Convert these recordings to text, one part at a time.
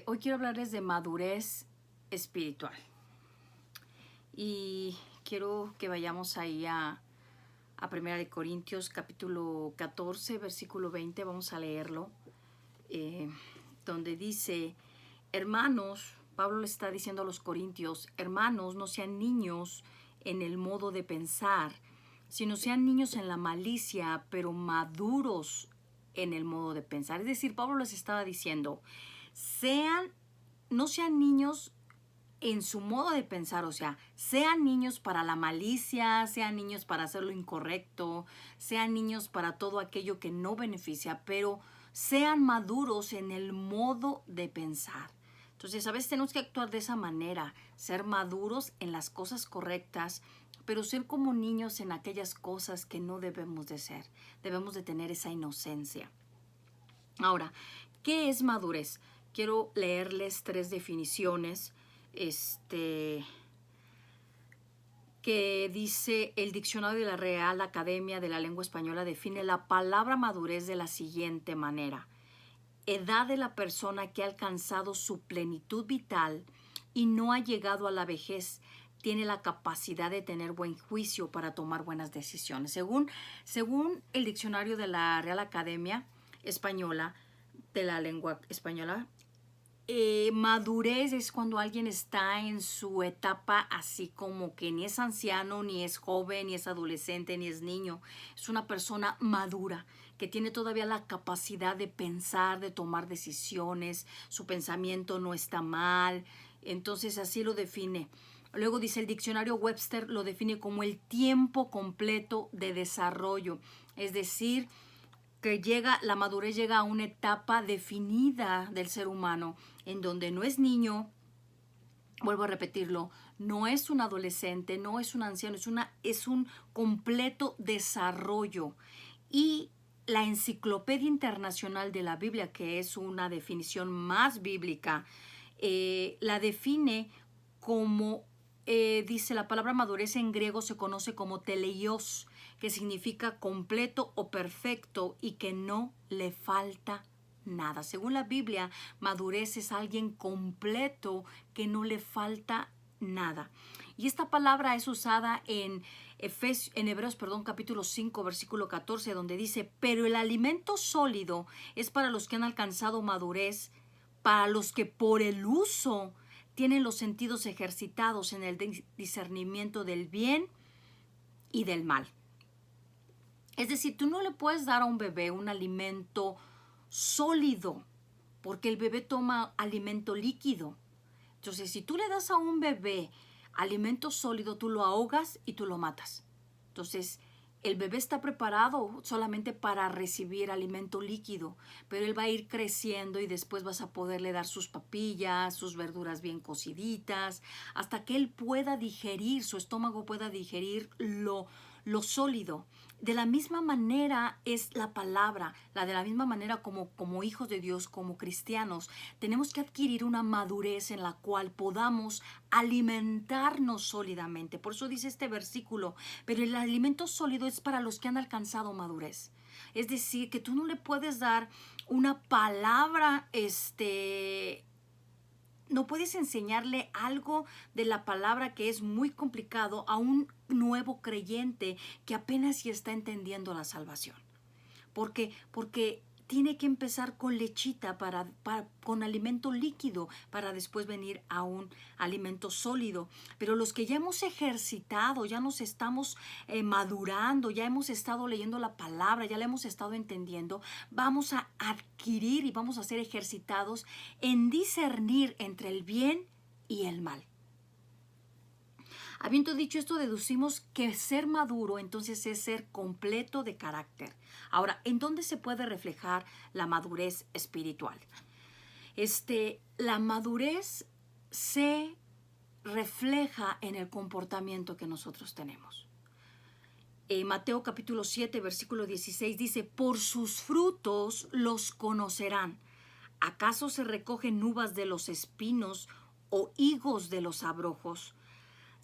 Hoy quiero hablarles de madurez espiritual y quiero que vayamos ahí a Primera de Corintios capítulo 14 versículo 20. Vamos a leerlo, donde dice: hermanos, Pablo le está diciendo a los corintios: hermanos, no sean niños en el modo de pensar, sino sean niños en la malicia, pero maduros en el modo de pensar. Es decir, Pablo les estaba diciendo: no sean niños en su modo de pensar, o sea, sean niños para la malicia, sean niños para hacer lo incorrecto, sean niños para todo aquello que no beneficia, pero sean maduros en el modo de pensar. Entonces, a veces tenemos que actuar de esa manera, ser maduros en las cosas correctas, pero ser como niños en aquellas cosas que no debemos de ser. Debemos de tener esa inocencia. Ahora, ¿qué es madurez? Quiero leerles 3 definiciones que dice el diccionario de la Real Academia de la Lengua Española. Define la palabra madurez de la siguiente manera: edad de la persona que ha alcanzado su plenitud vital y no ha llegado a la vejez, tiene la capacidad de tener buen juicio para tomar buenas decisiones. Según el diccionario de la Real Academia Española, de la Lengua Española, madurez es cuando alguien está en su etapa, así como que ni es anciano, ni es joven, ni es adolescente, ni es niño. Es una persona madura que tiene todavía la capacidad de pensar, de tomar decisiones. Su pensamiento no está mal. Entonces así lo define. Luego dice el diccionario Webster, lo define como el tiempo completo de desarrollo. Es decir, que la madurez llega a una etapa definida del ser humano, en donde no es niño, vuelvo a repetirlo, no es un adolescente, no es un anciano, es un completo desarrollo. Y la Enciclopedia Internacional de la Biblia, que es una definición más bíblica, la define como, dice, la palabra madurez en griego se conoce como teleios, que significa completo o perfecto y que no le falta nada. Según la Biblia, madurez es alguien completo que no le falta nada. Y esta palabra es usada en Hebreos, capítulo 5, versículo 14, donde dice: pero el alimento sólido es para los que han alcanzado madurez, para los que por el uso tienen los sentidos ejercitados en el discernimiento del bien y del mal. Es decir, tú no le puedes dar a un bebé un alimento sólido, porque el bebé toma alimento líquido. Entonces, si tú le das a un bebé alimento sólido, tú lo ahogas y tú lo matas. Entonces, el bebé está preparado solamente para recibir alimento líquido, pero él va a ir creciendo y después vas a poderle dar sus papillas, sus verduras bien cociditas, hasta que él pueda digerir, su estómago pueda digerir lo sólido. De la misma manera es la palabra, de la misma manera como hijos de Dios, como cristianos, tenemos que adquirir una madurez en la cual podamos alimentarnos sólidamente. Por eso dice este versículo: pero el alimento sólido es para los que han alcanzado madurez. Es decir, que tú no le puedes dar una palabra, no puedes enseñarle algo de la palabra que es muy complicado a un nuevo creyente que apenas si está entendiendo la salvación. Porque tiene que empezar con lechita, con alimento líquido, para después venir a un alimento sólido. Pero los que ya hemos ejercitado, ya nos estamos madurando, ya hemos estado leyendo la palabra, ya la hemos estado entendiendo, vamos a adquirir y vamos a ser ejercitados en discernir entre el bien y el mal. Habiendo dicho esto, deducimos que ser maduro entonces es ser completo de carácter. Ahora, ¿en dónde se puede reflejar la madurez espiritual? La madurez se refleja en el comportamiento que nosotros tenemos. Mateo capítulo 7, versículo 16 dice: por sus frutos los conocerán. ¿Acaso se recogen uvas de los espinos o higos de los abrojos?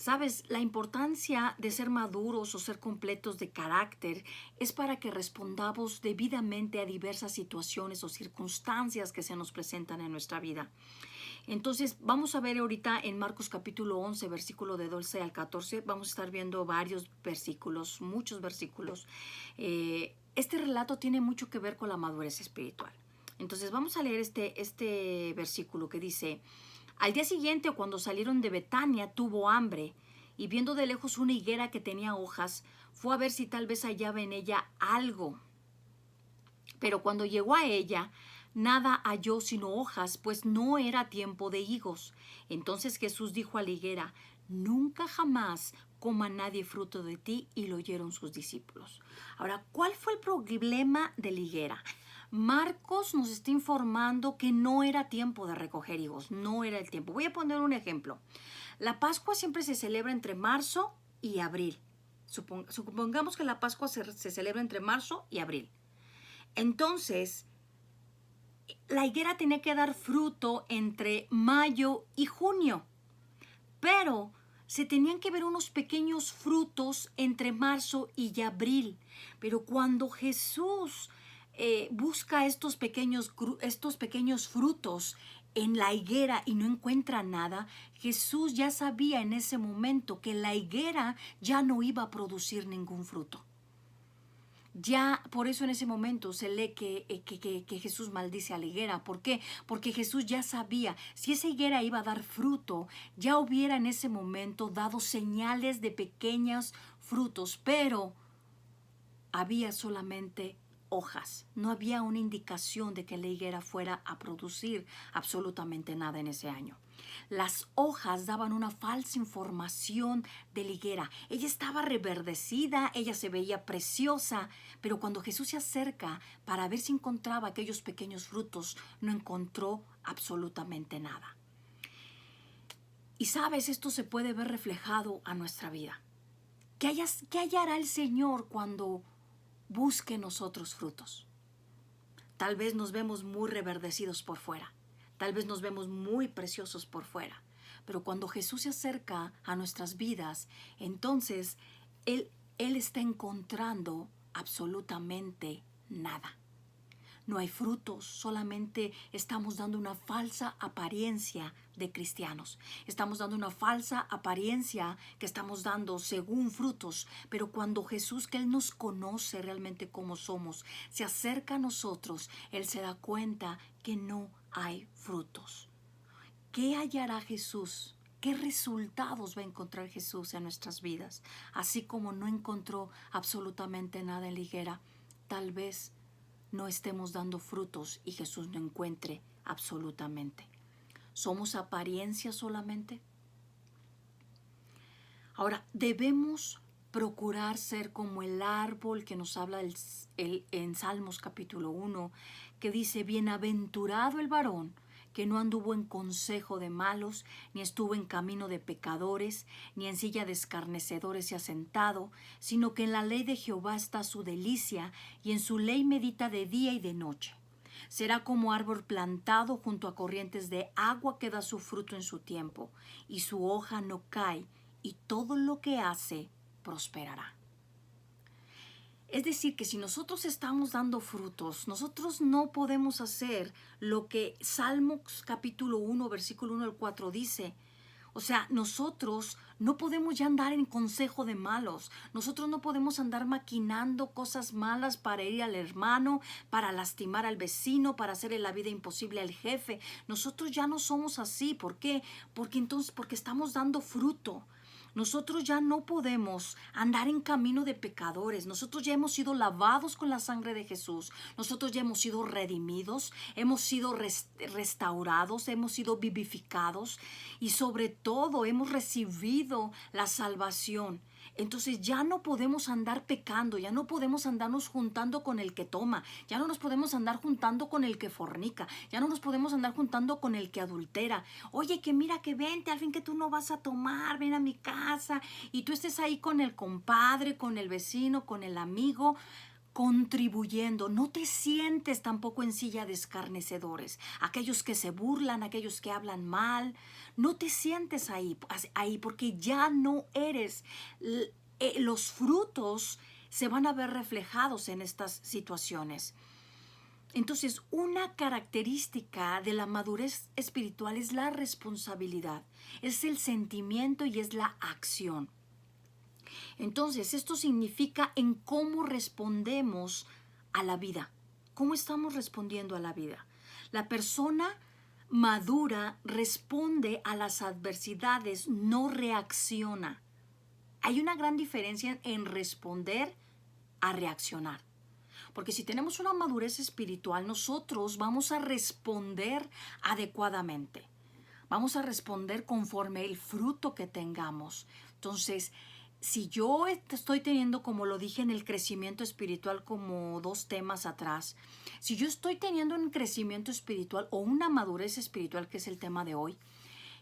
Sabes, la importancia de ser maduros o ser completos de carácter es para que respondamos debidamente a diversas situaciones o circunstancias que se nos presentan en nuestra vida. Entonces, vamos a ver ahorita en Marcos capítulo 11, versículo de 12 al 14, vamos a estar viendo varios versículos, muchos versículos. Este relato tiene mucho que ver con la madurez espiritual. Entonces, vamos a leer este versículo que dice: al día siguiente, cuando salieron de Betania, tuvo hambre, y viendo de lejos una higuera que tenía hojas, fue a ver si tal vez hallaba en ella algo. Pero cuando llegó a ella, nada halló sino hojas, pues no era tiempo de higos. Entonces Jesús dijo a la higuera: nunca jamás coma nadie fruto de ti. Y lo oyeron sus discípulos. Ahora, ¿cuál fue el problema de la higuera? Marcos nos está informando que no era tiempo de recoger higos, no era el tiempo. Voy a poner un ejemplo. La Pascua siempre se celebra entre marzo y abril. Supongamos que la Pascua se celebra entre marzo y abril. Entonces, la higuera tenía que dar fruto entre mayo y junio, pero se tenían que ver unos pequeños frutos entre marzo y abril. Pero cuando Jesús busca estos pequeños frutos en la higuera y no encuentra nada, Jesús ya sabía en ese momento que la higuera ya no iba a producir ningún fruto. Ya por eso en ese momento se lee que Jesús maldice a la higuera. ¿Por qué? Porque Jesús ya sabía, si esa higuera iba a dar fruto, ya hubiera en ese momento dado señales de pequeños frutos, pero había solamente hojas. No había una indicación de que la higuera fuera a producir absolutamente nada en ese año. Las hojas daban una falsa información de la higuera. Ella estaba reverdecida, ella se veía preciosa, pero cuando Jesús se acerca para ver si encontraba aquellos pequeños frutos, no encontró absolutamente nada. Y sabes, esto se puede ver reflejado a nuestra vida. ¿Qué hallará el Señor cuando busque en nosotros frutos? Tal vez nos vemos muy reverdecidos por fuera. Tal vez nos vemos muy preciosos por fuera. Pero cuando Jesús se acerca a nuestras vidas, entonces Él está encontrando absolutamente nada. No hay frutos, solamente estamos dando una falsa apariencia de cristianos. Estamos dando una falsa apariencia que estamos dando según frutos, pero cuando Jesús, que Él nos conoce realmente como somos, se acerca a nosotros, Él se da cuenta que no hay frutos. ¿Qué hallará Jesús? ¿Qué resultados va a encontrar Jesús en nuestras vidas? Así como no encontró absolutamente nada en la higuera, tal vez no estemos dando frutos y Jesús no encuentre absolutamente. ¿Somos apariencia solamente? Ahora, debemos procurar ser como el árbol que nos habla en Salmos capítulo 1, que dice: bienaventurado el varón que no anduvo en consejo de malos, ni estuvo en camino de pecadores, ni en silla de escarnecedores se ha sentado, sino que en la ley de Jehová está su delicia, y en su ley medita de día y de noche. Será como árbol plantado junto a corrientes de agua que da su fruto en su tiempo, y su hoja no cae, y todo lo que hace prosperará. Es decir, que si nosotros estamos dando frutos, nosotros no podemos hacer lo que Salmos capítulo 1, versículo 1 al 4 dice. O sea, nosotros no podemos ya andar en consejo de malos. Nosotros no podemos andar maquinando cosas malas para herir al hermano, para lastimar al vecino, para hacerle la vida imposible al jefe. Nosotros ya no somos así. ¿Por qué? Porque estamos dando fruto. Nosotros ya no podemos andar en camino de pecadores. Nosotros ya hemos sido lavados con la sangre de Jesús. Nosotros ya hemos sido redimidos, hemos sido restaurados, hemos sido vivificados y sobre todo hemos recibido la salvación. Entonces ya no podemos andar pecando, ya no podemos andarnos juntando con el que toma, ya no nos podemos andar juntando con el que fornica, ya no nos podemos andar juntando con el que adultera. Oye, que mira, que vente, al fin que tú no vas a tomar, ven a mi casa, y tú estés ahí con el compadre, con el vecino, con el amigo, contribuyendo. No te sientes tampoco en silla de escarnecedores. Aquellos que se burlan, aquellos que hablan mal, no te sientes ahí porque ya no eres. Los frutos se van a ver reflejados en estas situaciones. Entonces, una característica de la madurez espiritual es la responsabilidad, es el sentimiento y es la acción. Entonces, esto significa en cómo respondemos a la vida. ¿Cómo estamos respondiendo a la vida? La persona madura responde a las adversidades, no reacciona. Hay una gran diferencia en responder a reaccionar. Porque si tenemos una madurez espiritual, nosotros vamos a responder adecuadamente. Vamos a responder conforme el fruto que tengamos. Entonces, si yo estoy teniendo, como lo dije en el crecimiento espiritual, como 2 temas atrás, si yo estoy teniendo un crecimiento espiritual o una madurez espiritual, que es el tema de hoy,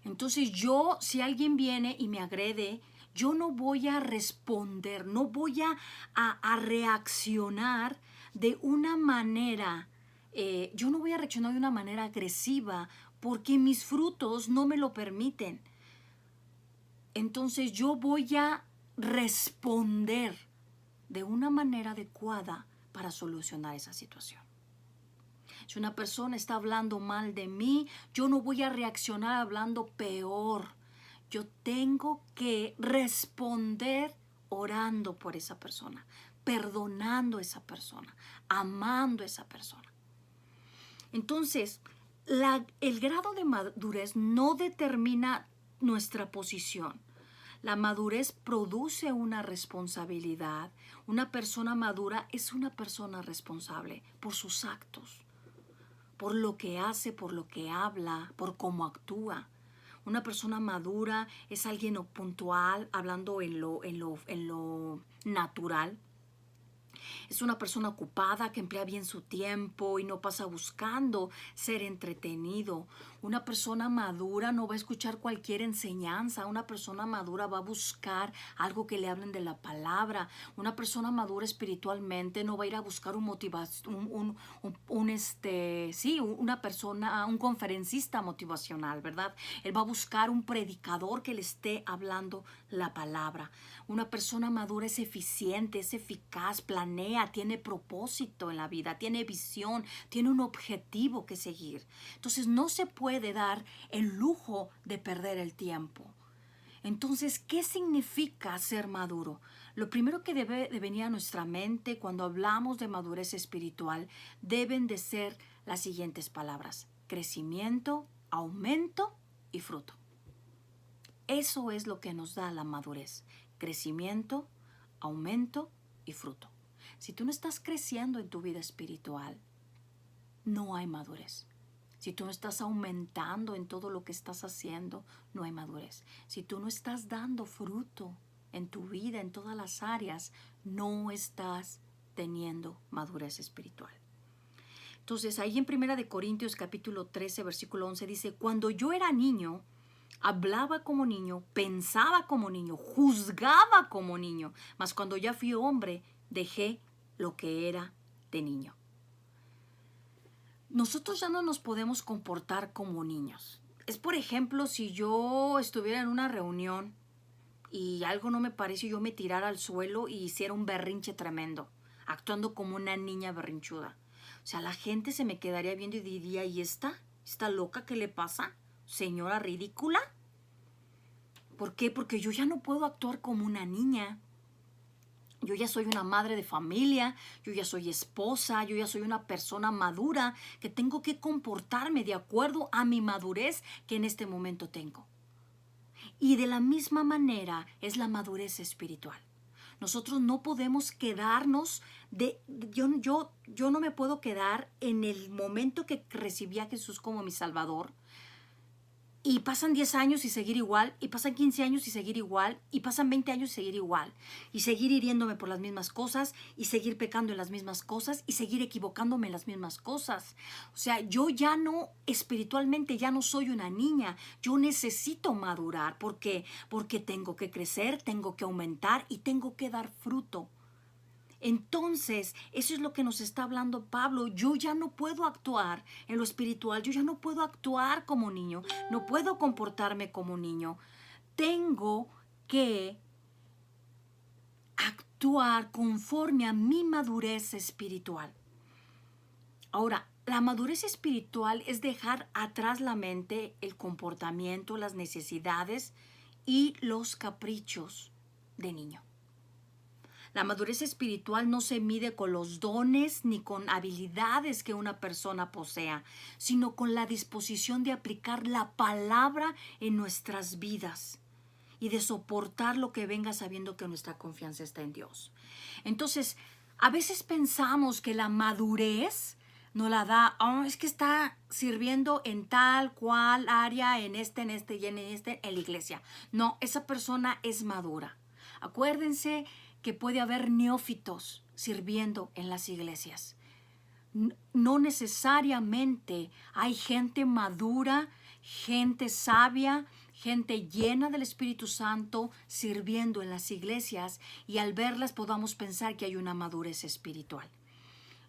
entonces si alguien viene y me agrede, yo no voy a responder, no voy a reaccionar de una manera, yo no voy a reaccionar de una manera agresiva porque mis frutos no me lo permiten. Entonces yo voy a responder de una manera adecuada para solucionar esa situación. Si una persona está hablando mal de mí, yo no voy a reaccionar hablando peor. Yo tengo que responder orando por esa persona, perdonando a esa persona, amando a esa persona. Entonces, el grado de madurez no determina nuestra posición. La madurez produce una responsabilidad. Una persona madura es una persona responsable por sus actos, por lo que hace, por lo que habla, por cómo actúa. Una persona madura es alguien puntual, hablando en lo natural. Es una persona ocupada que emplea bien su tiempo y no pasa buscando ser entretenido. Una persona madura no va a escuchar cualquier enseñanza. Una persona madura va a buscar algo que le hablen de la palabra. Una persona madura espiritualmente no va a ir a buscar un conferencista motivacional, ¿verdad? Él va a buscar un predicador que le esté hablando la palabra. Una persona madura es eficiente, es eficaz, planea, tiene propósito en la vida, tiene visión, tiene un objetivo que seguir. Entonces no se puede dar el lujo de perder el tiempo. Entonces, ¿qué significa ser maduro? Lo primero que debe de venir a nuestra mente cuando hablamos de madurez espiritual deben de ser las siguientes palabras: crecimiento, aumento y fruto. Eso es lo que nos da la madurez: crecimiento, aumento y fruto. Si tú no estás creciendo en tu vida espiritual, no hay madurez. Si tú no estás aumentando en todo lo que estás haciendo, no hay madurez. Si tú no estás dando fruto en tu vida, en todas las áreas, no estás teniendo madurez espiritual. Entonces, ahí en 1 Corintios capítulo 13, versículo 11 dice: cuando yo era niño, hablaba como niño, pensaba como niño, juzgaba como niño, mas cuando ya fui hombre, dejé lo que era de niño. Nosotros ya no nos podemos comportar como niños. Es, por ejemplo, si yo estuviera en una reunión y algo no me parece, yo me tirara al suelo y hiciera un berrinche tremendo, actuando como una niña berrinchuda. O sea, la gente se me quedaría viendo y diría: ¿y esta? ¿Está loca? ¿Qué le pasa? ¿Señora ridícula? ¿Por qué? Porque yo ya no puedo actuar como una niña. Yo ya soy una madre de familia, yo ya soy esposa, yo ya soy una persona madura que tengo que comportarme de acuerdo a mi madurez que en este momento tengo. Y de la misma manera es la madurez espiritual. Nosotros no podemos quedarnos yo no me puedo quedar en el momento que recibí a Jesús como mi Salvador. Y pasan 10 años y seguir igual, y pasan 15 años y seguir igual, y pasan 20 años y seguir igual, y seguir hiriéndome por las mismas cosas, y seguir pecando en las mismas cosas, y seguir equivocándome en las mismas cosas. O sea, yo ya no, espiritualmente ya no soy una niña, yo necesito madurar. ¿Por qué? Porque tengo que crecer, tengo que aumentar y tengo que dar fruto. Entonces, eso es lo que nos está hablando Pablo. Yo ya no puedo actuar en lo espiritual, yo ya no puedo actuar como niño, no puedo comportarme como niño. Tengo que actuar conforme a mi madurez espiritual. Ahora, la madurez espiritual es dejar atrás la mente, el comportamiento, las necesidades y los caprichos de niño. La madurez espiritual no se mide con los dones ni con habilidades que una persona posea, sino con la disposición de aplicar la palabra en nuestras vidas y de soportar lo que venga sabiendo que nuestra confianza está en Dios. Entonces, a veces pensamos que la madurez nos la da, es que está sirviendo en tal cual área, en este y en la iglesia. No, esa persona es madura. Acuérdense que puede haber neófitos sirviendo en las iglesias. No necesariamente hay gente madura, gente sabia, gente llena del Espíritu Santo sirviendo en las iglesias y al verlas podamos pensar que hay una madurez espiritual.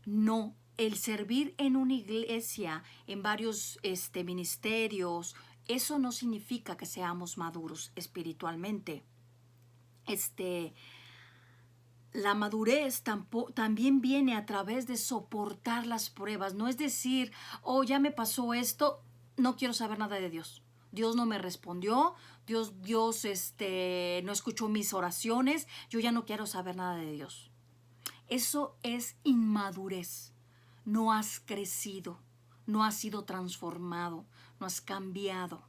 No, el servir en una iglesia, en varios ministerios, eso no significa que seamos maduros espiritualmente. La madurez también viene a través de soportar las pruebas. No es decir, ya me pasó esto, no quiero saber nada de Dios. Dios no me respondió, Dios no escuchó mis oraciones, yo ya no quiero saber nada de Dios. Eso es inmadurez. No has crecido, no has sido transformado, no has cambiado.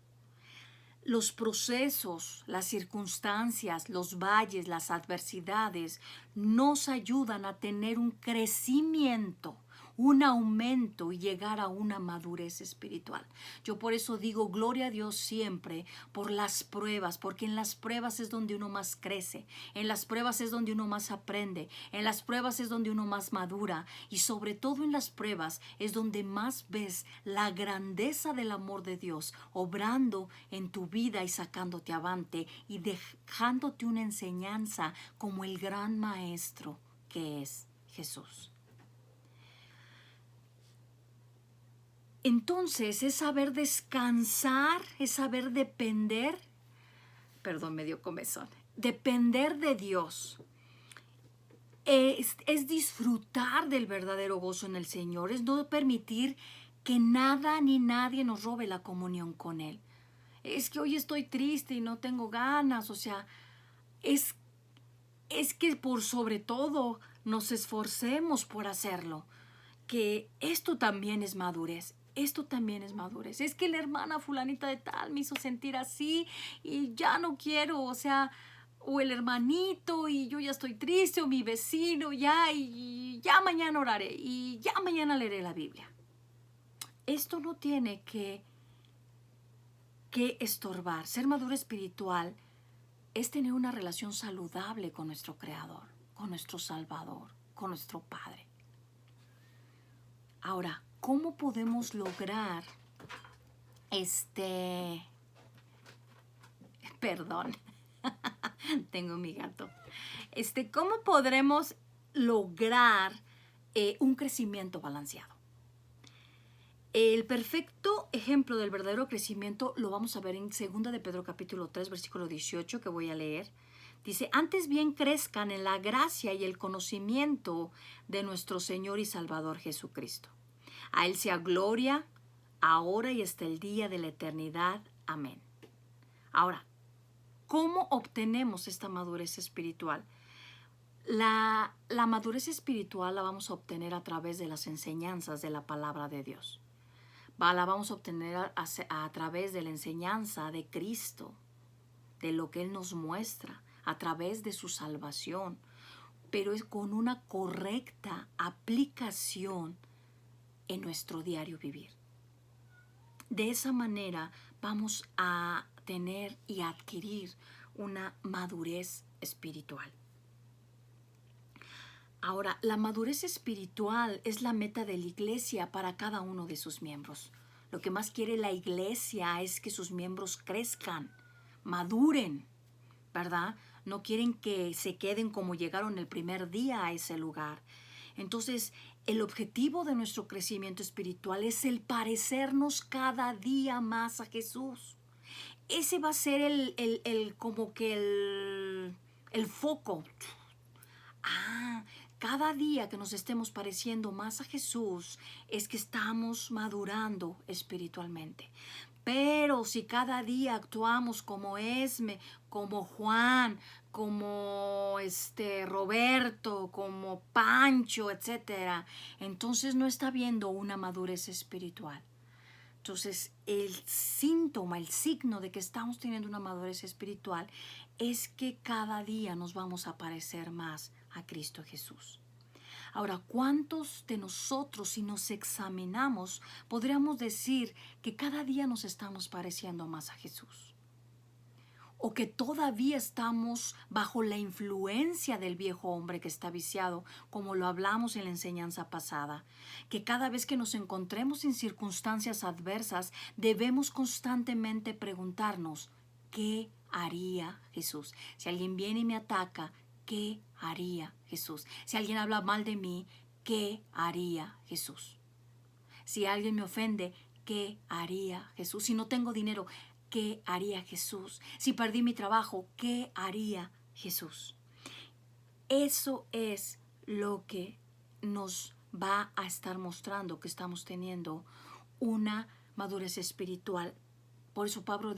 Los procesos, las circunstancias, los valles, las adversidades nos ayudan a tener un crecimiento, un aumento y llegar a una madurez espiritual. Yo por eso digo gloria a Dios siempre por las pruebas, porque en las pruebas es donde uno más crece, en las pruebas es donde uno más aprende, en las pruebas es donde uno más madura y sobre todo en las pruebas es donde más ves la grandeza del amor de Dios obrando en tu vida y sacándote avante y dejándote una enseñanza como el gran maestro que es Jesús. Entonces es saber descansar, es saber depender, me dio comezón, depender de Dios. Es disfrutar del verdadero gozo en el Señor, es no permitir que nada ni nadie nos robe la comunión con Él. Es que hoy estoy triste y no tengo ganas, es que por sobre todo nos esforcemos por hacerlo, que esto también es madurez. Esto también es madurez. Es que la hermana fulanita de tal me hizo sentir así y ya no quiero, o el hermanito y yo ya estoy triste, o mi vecino y ya mañana oraré y ya mañana leeré la Biblia. Esto no tiene que estorbar. Ser maduro espiritual es tener una relación saludable con nuestro Creador, con nuestro Salvador, con nuestro Padre. Ahora, ¿cómo podemos lograr perdón, tengo mi gato. ¿Cómo podremos lograr un crecimiento balanceado? El perfecto ejemplo del verdadero crecimiento lo vamos a ver en 2 de Pedro capítulo 3, versículo 18, que voy a leer. Dice, antes bien crezcan en la gracia y el conocimiento de nuestro Señor y Salvador Jesucristo. A Él sea gloria, ahora y hasta el día de la eternidad. Amén. Ahora, ¿cómo obtenemos esta madurez espiritual? La madurez espiritual la vamos a obtener a través de las enseñanzas de la palabra de Dios. La vamos a obtener a través de la enseñanza de Cristo, de lo que Él nos muestra, a través de su salvación, pero es con una correcta aplicación en nuestro diario vivir. De esa manera vamos a tener y adquirir una madurez espiritual. Ahora, la madurez espiritual es la meta de la iglesia para cada uno de sus miembros. Lo que más quiere la iglesia es que sus miembros crezcan, maduren, ¿verdad? no quieren que se queden como llegaron el primer día a ese lugar. Entonces, el objetivo de nuestro crecimiento espiritual es el parecernos cada día más a Jesús. Ese va a ser como que el foco. Cada día que nos estemos pareciendo más a Jesús es que estamos madurando espiritualmente. Pero si cada día actuamos como Esme, como Juan, como Roberto, como Pancho, etcétera, entonces no está habiendo una madurez espiritual. Entonces, el síntoma, el signo de que estamos teniendo una madurez espiritual es que cada día nos vamos a parecer más a Cristo Jesús. Ahora, ¿cuántos de nosotros, si nos examinamos, podríamos decir que cada día nos estamos pareciendo más a Jesús? O que todavía estamos bajo la influencia del viejo hombre que está viciado, como lo hablamos en la enseñanza pasada, que cada vez que nos encontremos en circunstancias adversas, debemos constantemente preguntarnos, ¿qué haría Jesús? Si alguien viene y me ataca, ¿qué haría Jesús? Si alguien habla mal de mí, ¿qué haría Jesús? Si alguien me ofende, ¿qué haría Jesús? Si no tengo dinero, ¿qué haría Jesús? Si perdí mi trabajo, ¿qué haría Jesús? Eso es lo que nos va a estar mostrando que estamos teniendo una madurez espiritual. Por eso Pedro,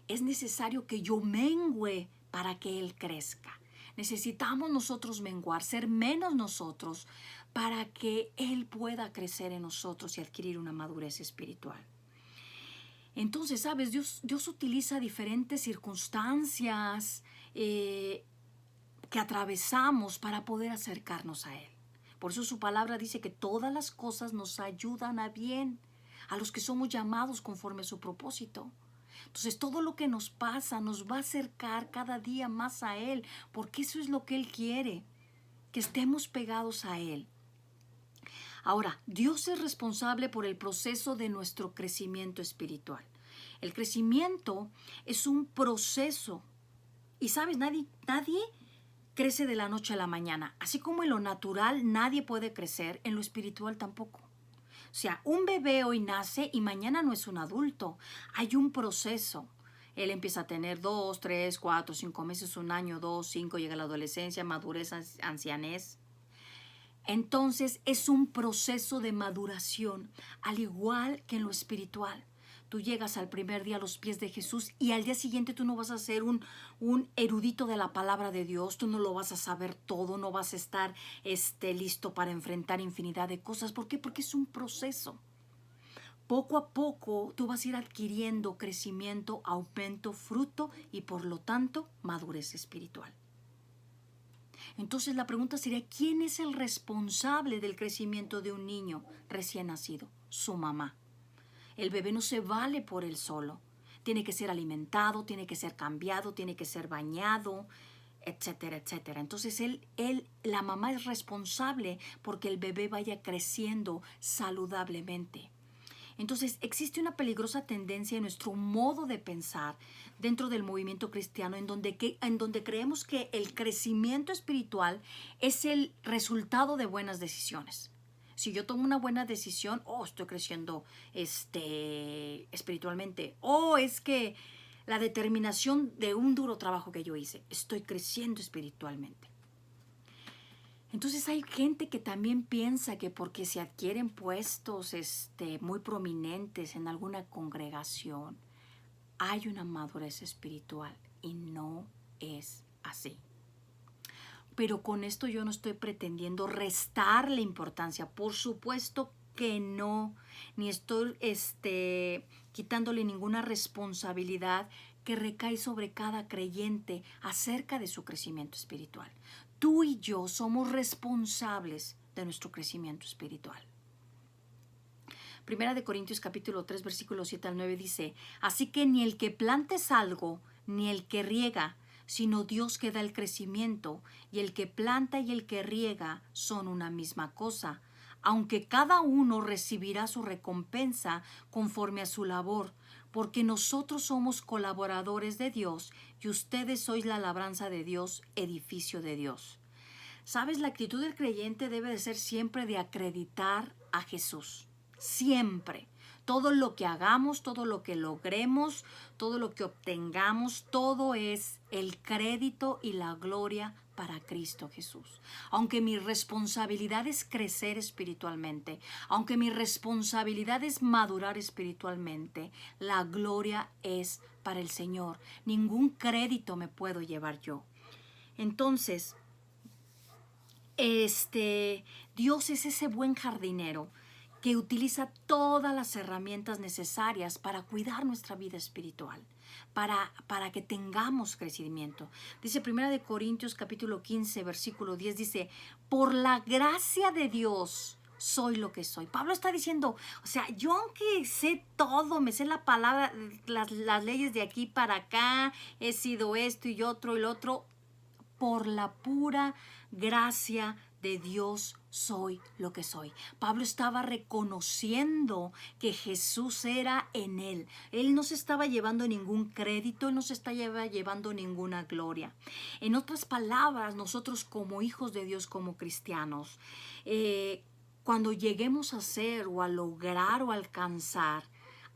es necesario que yo mengüe para que Él crezca. Necesitamos nosotros menguar, ser menos nosotros, para que Él pueda crecer en nosotros y adquirir una madurez espiritual. Entonces, ¿sabes? Dios utiliza diferentes circunstancias que atravesamos para poder acercarnos a Él. Por eso su palabra dice que todas las cosas nos ayudan a bien, a los que somos llamados conforme a su propósito. Entonces, todo lo que nos pasa nos va a acercar cada día más a Él, porque eso es lo que Él quiere, que estemos pegados a Él. Ahora, Dios es responsable por el proceso de nuestro crecimiento espiritual. El crecimiento es un proceso. Y sabes, nadie crece de la noche a la mañana. Así como en lo natural nadie puede crecer, en lo espiritual tampoco. O sea, un bebé hoy nace y mañana no es un adulto. Hay un proceso. Él empieza a tener 2, 3, 4, 5 meses, un año, 2, 5, llega a la adolescencia, madurez, ancianez. Entonces es un proceso de maduración, al igual que en lo espiritual. Tú llegas al primer día a los pies de Jesús y al día siguiente tú no vas a ser un erudito de la palabra de Dios, tú no lo vas a saber todo, no vas a estar listo para enfrentar infinidad de cosas. ¿Por qué? Porque es un proceso. Poco a poco tú vas a ir adquiriendo crecimiento, aumento, fruto y por lo tanto madurez espiritual. Entonces la pregunta sería, ¿quién es el responsable del crecimiento de un niño recién nacido? Su mamá. El bebé no se vale por él solo. Tiene que ser alimentado, tiene que ser cambiado, tiene que ser bañado, etcétera, etcétera. Entonces la mamá es responsable porque el bebé vaya creciendo saludablemente. Entonces existe una peligrosa tendencia en nuestro modo de pensar dentro del movimiento cristiano en donde creemos que el crecimiento espiritual es el resultado de buenas decisiones. Si yo tomo una buena decisión, estoy creciendo espiritualmente. Es que la determinación de un duro trabajo que yo hice, estoy creciendo espiritualmente. Entonces hay gente que también piensa que porque se adquieren puestos muy prominentes en alguna congregación, hay una madurez espiritual y no es así. Pero con esto yo no estoy pretendiendo restarle importancia, por supuesto que no, ni estoy quitándole ninguna responsabilidad que recae sobre cada creyente acerca de su crecimiento espiritual. Tú y yo somos responsables de nuestro crecimiento espiritual. Primera de Corintios capítulo 3, versículo 7 al 9 dice, así que ni el que planta es algo, ni el que riega, sino Dios que da el crecimiento, y el que planta y el que riega son una misma cosa, aunque cada uno recibirá su recompensa conforme a su labor, porque nosotros somos colaboradores de Dios y ustedes sois la labranza de Dios, edificio de Dios. ¿Sabes? La actitud del creyente debe de ser siempre de acreditar a Jesús. Siempre. Todo lo que hagamos, todo lo que logremos, todo lo que obtengamos, todo es el crédito y la gloria para Cristo Jesús. Aunque mi responsabilidad es crecer espiritualmente, aunque mi responsabilidad es madurar espiritualmente, la gloria es para el Señor. Ningún crédito me puedo llevar yo. Entonces, Dios es ese buen jardinero que utiliza todas las herramientas necesarias para cuidar nuestra vida espiritual, para que tengamos crecimiento. Dice 1 Corintios capítulo 15, versículo 10, dice, por la gracia de Dios soy lo que soy. Pablo está diciendo, o sea, yo aunque sé todo, me sé la palabra, las leyes de aquí para acá, he sido esto y otro y lo otro, por la pura gracia de Dios soy lo que soy. Pablo estaba reconociendo que Jesús era en él. Él no se estaba llevando ningún crédito, él no se estaba llevando ninguna gloria. En otras palabras, nosotros como hijos de Dios, como cristianos, cuando lleguemos a ser o a lograr o alcanzar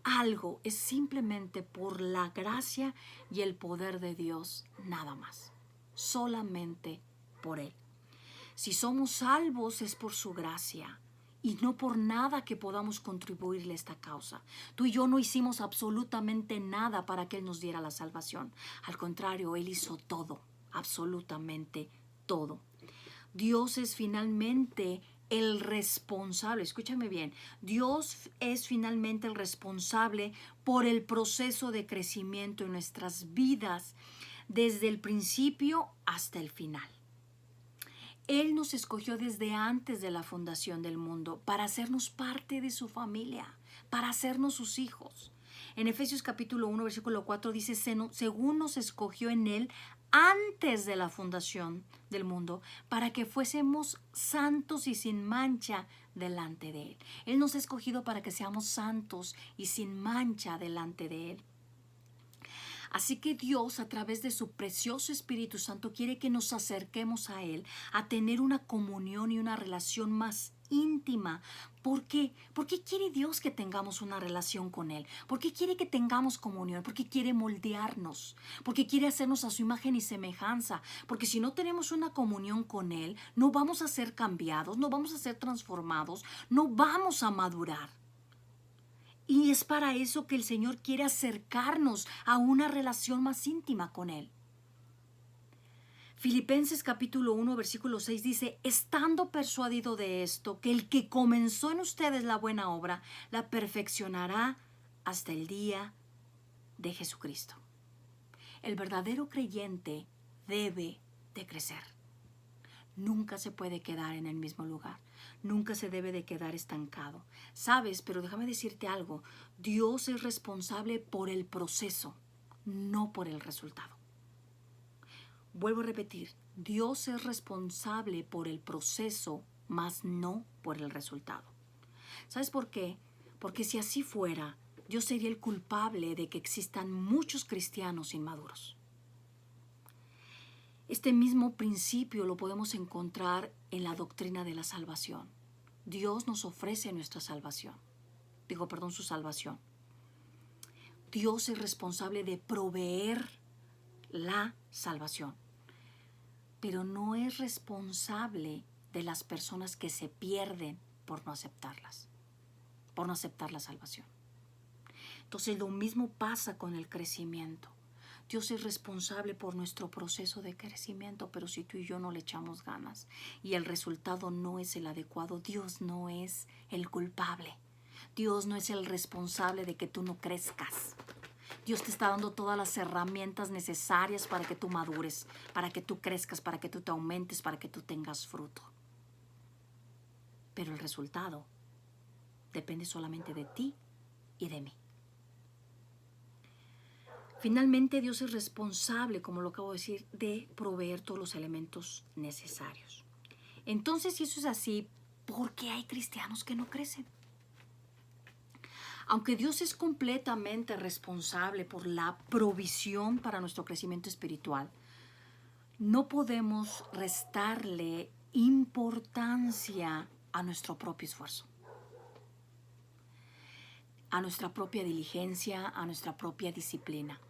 algo, es simplemente por la gracia y el poder de Dios, nada más. Solamente por Él. Si somos salvos es por su gracia y no por nada que podamos contribuirle a esta causa. Tú y yo no hicimos absolutamente nada para que Él nos diera la salvación. Al contrario, Él hizo todo, absolutamente todo. Dios es finalmente el responsable, escúchame bien, Dios es finalmente el responsable por el proceso de crecimiento en nuestras vidas, desde el principio hasta el final. Él nos escogió desde antes de la fundación del mundo para hacernos parte de su familia, para hacernos sus hijos. En Efesios capítulo 1, versículo 4 dice, según nos escogió en Él antes de la fundación del mundo, para que fuésemos santos y sin mancha delante de Él. Él nos ha escogido para que seamos santos y sin mancha delante de Él. Así que Dios, a través de su precioso Espíritu Santo, quiere que nos acerquemos a Él, a tener una comunión y una relación más íntima. ¿Por qué? ¿Por qué quiere Dios que tengamos una relación con Él? ¿Por qué quiere que tengamos comunión? Porque quiere moldearnos, porque quiere hacernos a su imagen y semejanza. Porque si no tenemos una comunión con Él, no vamos a ser cambiados, no vamos a ser transformados, no vamos a madurar. Y es para eso que el Señor quiere acercarnos a una relación más íntima con Él. Filipenses capítulo 1, versículo 6 dice, estando persuadido de esto, que el que comenzó en ustedes la buena obra, la perfeccionará hasta el día de Jesucristo. El verdadero creyente debe de crecer. Nunca se puede quedar en el mismo lugar. Nunca se debe de quedar estancado. ¿Sabes? Pero déjame decirte algo. Dios es responsable por el proceso, no por el resultado. Vuelvo a repetir. Dios es responsable por el proceso, mas no por el resultado. ¿Sabes por qué? Porque si así fuera, yo sería el culpable de que existan muchos cristianos inmaduros. Este mismo principio lo podemos encontrar en la doctrina de la salvación. Dios nos ofrece nuestra salvación. Su salvación. Dios es responsable de proveer la salvación, pero no es responsable de las personas que se pierden por no aceptarlas, por no aceptar la salvación. Entonces lo mismo pasa con el crecimiento. Dios es responsable por nuestro proceso de crecimiento, pero si tú y yo no le echamos ganas y el resultado no es el adecuado, Dios no es el culpable. Dios no es el responsable de que tú no crezcas. Dios te está dando todas las herramientas necesarias para que tú madures, para que tú crezcas, para que tú te aumentes, para que tú tengas fruto. Pero el resultado depende solamente de ti y de mí. Finalmente, Dios es responsable, como lo acabo de decir, de proveer todos los elementos necesarios. Entonces, si eso es así, porque hay cristianos que no crecen. Aunque Dios es completamente responsable por la provisión para nuestro crecimiento espiritual, no podemos restarle importancia a nuestro propio esfuerzo, a nuestra propia diligencia, a nuestra propia disciplina.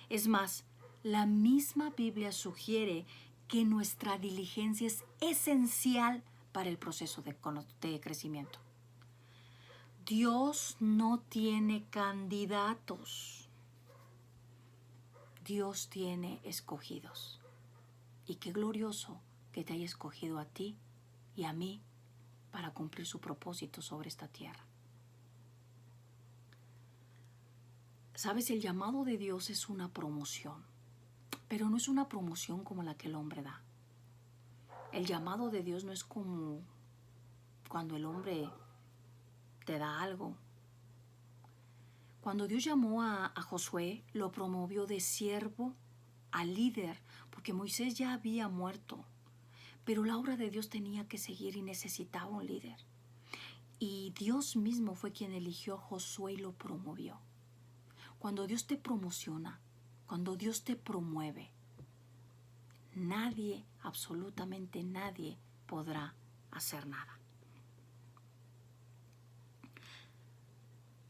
Es más, la misma Biblia sugiere que nuestra diligencia es esencial para el proceso de crecimiento. Dios no tiene candidatos. Dios tiene escogidos. Y qué glorioso que te haya escogido a ti y a mí para cumplir su propósito sobre esta tierra. Sabes, el llamado de Dios es una promoción, pero no es una promoción como la que el hombre da. El llamado de Dios no es como cuando el hombre te da algo. Cuando Dios llamó a Josué, lo promovió de siervo a líder, porque Moisés ya había muerto. Pero la obra de Dios tenía que seguir y necesitaba un líder. Y Dios mismo fue quien eligió a Josué y lo promovió. Cuando Dios te promociona, cuando Dios te promueve, nadie, absolutamente nadie, podrá hacer nada.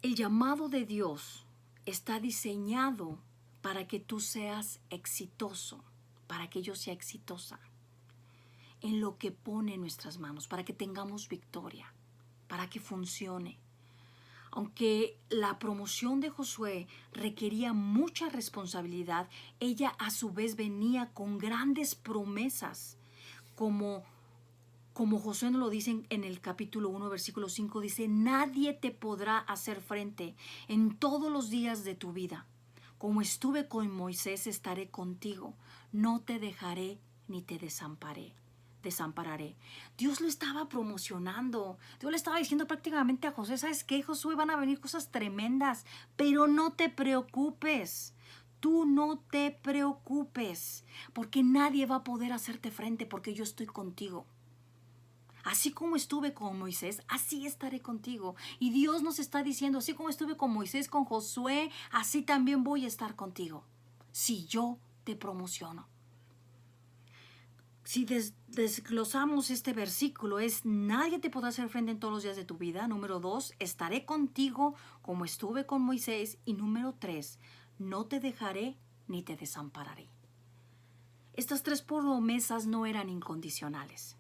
El llamado de Dios está diseñado para que tú seas exitoso, para que yo sea exitosa en lo que pone en nuestras manos, para que tengamos victoria, para que funcione. Aunque la promoción de Josué requería mucha responsabilidad, ella a su vez venía con grandes promesas, como Josué nos lo dice en el capítulo 1, versículo 5, dice: nadie te podrá hacer frente en todos los días de tu vida. Como estuve con Moisés, estaré contigo. No te dejaré ni te desampararé. Dios lo estaba promocionando. Dios le estaba diciendo prácticamente a Josué: ¿sabes qué, Josué? Van a venir cosas tremendas, pero no te preocupes. Tú no te preocupes, porque nadie va a poder hacerte frente, porque yo estoy contigo. Así como estuve con Moisés, así estaré contigo. Y Dios nos está diciendo: así como estuve con Moisés, con Josué, así también voy a estar contigo, si yo te promociono. Si desglosamos este versículo, es: nadie te podrá hacer frente en todos los días de tu vida. Número 2, estaré contigo como estuve con Moisés. Y número 3, no te dejaré ni te desampararé. Estas 3 promesas no eran incondicionales.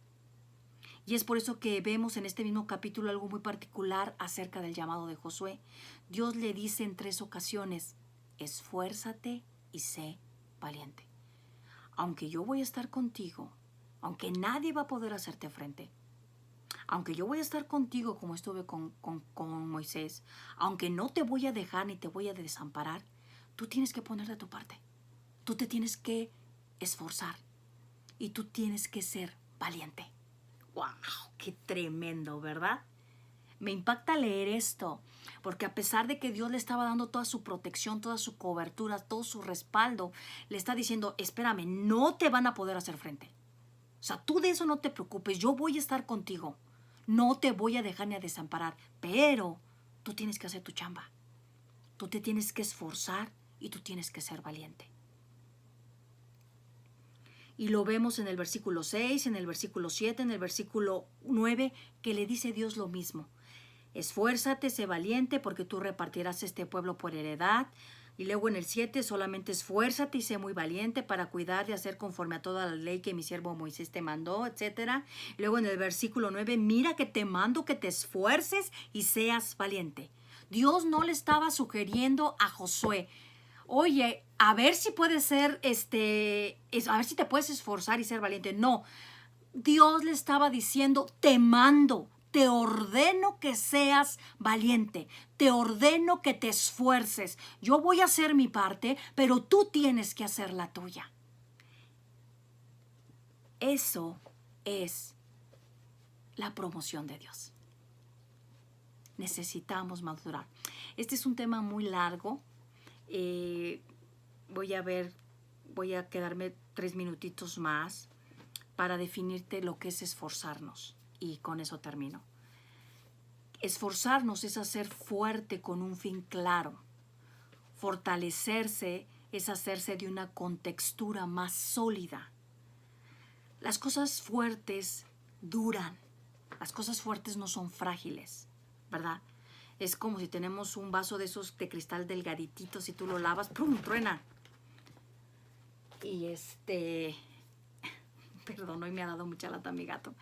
Y es por eso que vemos en este mismo capítulo algo muy particular acerca del llamado de Josué. Dios le dice en 3 ocasiones: esfuérzate y sé valiente. Aunque yo voy a estar contigo, aunque nadie va a poder hacerte frente, aunque yo voy a estar contigo como estuve con Moisés, aunque no te voy a dejar ni te voy a desamparar, tú tienes que poner de tu parte. Tú te tienes que esforzar y tú tienes que ser valiente. ¡Wow! ¡Qué tremendo!, ¿verdad? Me impacta leer esto, porque a pesar de que Dios le estaba dando toda su protección, toda su cobertura, todo su respaldo, le está diciendo: espérame, no te van a poder hacer frente. O sea, tú de eso no te preocupes, yo voy a estar contigo. No te voy a dejar ni a desamparar, pero tú tienes que hacer tu chamba. Tú te tienes que esforzar y tú tienes que ser valiente. Y lo vemos en el versículo 6, en el versículo 7, en el versículo 9, que le dice Dios lo mismo. Esfuérzate, sé valiente, porque tú repartirás este pueblo por heredad. Y luego en el 7, solamente esfuérzate y sé muy valiente para cuidar de hacer conforme a toda la ley que mi siervo Moisés te mandó, etc. Y luego en el versículo 9, mira que te mando que te esfuerces y seas valiente. Dios no le estaba sugiriendo a Josué: oye, a ver si puedes ser, a ver si te puedes esforzar y ser valiente. No, Dios le estaba diciendo: te mando, te ordeno que seas valiente, te ordeno que te esfuerces. Yo voy a hacer mi parte, pero tú tienes que hacer la tuya. Eso es la promoción de Dios. Necesitamos madurar. Este es un tema muy largo. Voy a quedarme 3 minutitos más para definirte lo que es esforzarnos. y con eso termino. Esforzarnos es hacer fuerte con un fin claro. Fortalecerse es hacerse de una contextura más sólida. Las cosas fuertes duran. Las cosas fuertes no son frágiles, ¿verdad? Es como si tenemos un vaso de esos de cristal delgadititos, si tú lo lavas, ¡pum!, truena. Y perdón, hoy me ha dado mucha lata mi gato.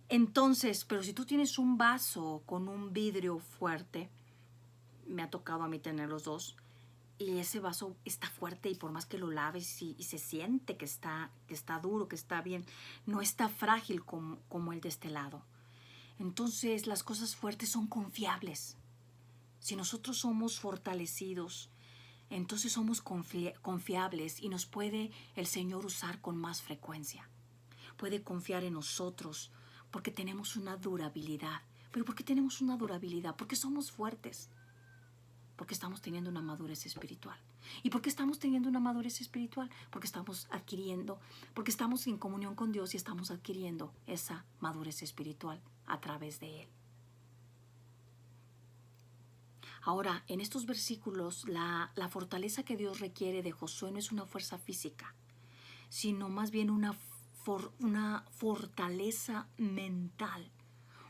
Entonces, pero si tú tienes un vaso con un vidrio fuerte, me ha tocado a mí tener los dos, y ese vaso está fuerte y por más que lo laves y se siente que está duro, que está bien, no está frágil como el de este lado. Entonces, las cosas fuertes son confiables. Si nosotros somos fortalecidos, entonces somos confiables y nos puede el Señor usar con más frecuencia. Puede confiar en nosotros porque tenemos una durabilidad. ¿Pero por qué tenemos una durabilidad? Porque somos fuertes. Porque estamos teniendo una madurez espiritual. ¿Y por qué estamos teniendo una madurez espiritual? Porque estamos adquiriendo, porque estamos en comunión con Dios y estamos adquiriendo esa madurez espiritual a través de Él. Ahora, en estos versículos, la fortaleza que Dios requiere de Josué no es una fuerza física, sino más bien una fortaleza mental,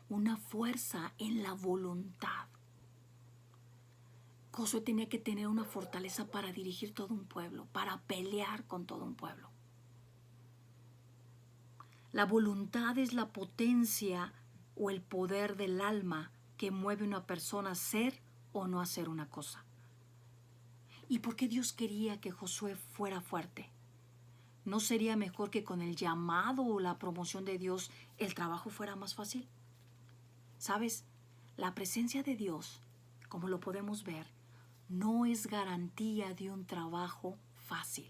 una fuerza en la voluntad. Josué tenía que tener una fortaleza para dirigir todo un pueblo, para pelear con todo un pueblo. La voluntad es la potencia o el poder del alma que mueve a una persona a hacer o no hacer una cosa. ¿Y por qué Dios quería que Josué fuera fuerte? ¿No sería mejor que con el llamado o la promoción de Dios el trabajo fuera más fácil? ¿Sabes? La presencia de Dios, como lo podemos ver, no es garantía de un trabajo fácil.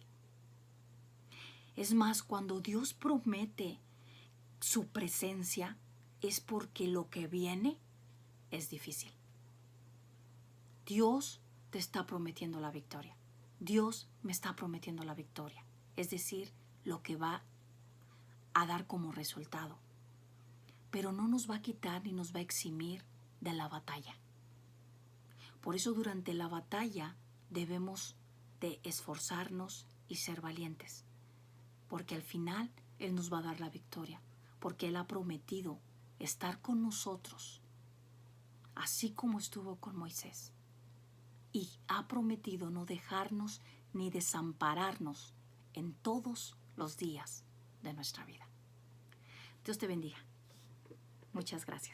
Es más, cuando Dios promete su presencia, es porque lo que viene es difícil. Dios te está prometiendo la victoria. Dios me está prometiendo la victoria. Es decir, lo que va a dar como resultado. Pero no nos va a quitar ni nos va a eximir de la batalla. Por eso durante la batalla debemos de esforzarnos y ser valientes. Porque al final Él nos va a dar la victoria. Porque Él ha prometido estar con nosotros, así como estuvo con Moisés. Y ha prometido no dejarnos ni desampararnos en todos los días de nuestra vida. Dios te bendiga. Muchas gracias.